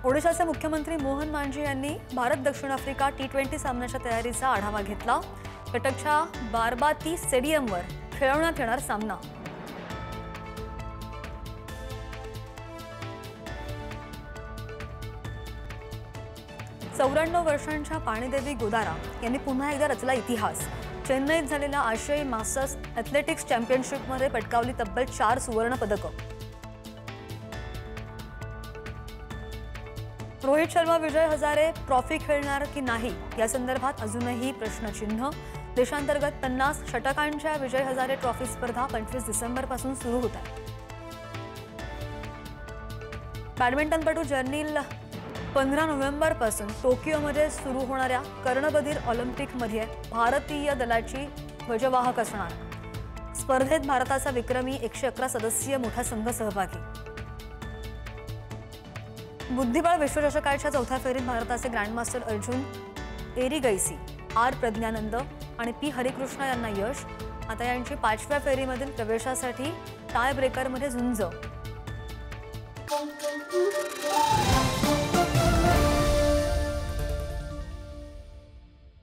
ओडिशाचे मुख्यमंत्री मोहन मांझी यांनी भारत दक्षिण आफ्रिका T20 सामन्याच्या तयारीचा आढावा घेतला। कटकच्या बारबाती स्टेडियमवर खेळवण्यात येणार सामना। चौऱ्याण्णव वर्षांच्या पाणीदेवी गोदारा यांनी पुन्हा एकदा रचला इतिहास। चेन्नईत झालेल्या आशियाई मास्टर्स ॲथलेटिक्स चॅम्पियनशिपमध्ये पटकावली तब्बल 4 सुवर्ण पदकं। रोहित शर्मा विजय हजारे ट्रॉफी खेळणार की नाही या संदर्भात अजूनही प्रश्नचिन्ह। देशांतर्गत 50 षटकांच्या विजय हजारे ट्रॉफी स्पर्धा 25 डिसेंबरपासून सुरू होत आहे। बॅडमिंटनपटू जर्नील 15 नोव्हेंबरपासून टोकियोमध्ये सुरू होणाऱ्या कर्णबधीर ऑलिम्पिकमध्ये भारतीय दलाची ध्वजवाहक असणार। स्पर्धेत भारताचा विक्रमी 111 सदस्यीय मोठा संघ सहभागी। बुद्धिबळ विश्वचषकाच्या चौथ्या फेरीत भारताचे ग्रँडमास्टर अर्जुन एरिगैसी, आर प्रज्ञानंद आणि पी हरिकृष्णा यांना यश। आता यांची 5व्या फेरीमधील प्रवेशासाठी टाय ब्रेकरमध्ये झुंज।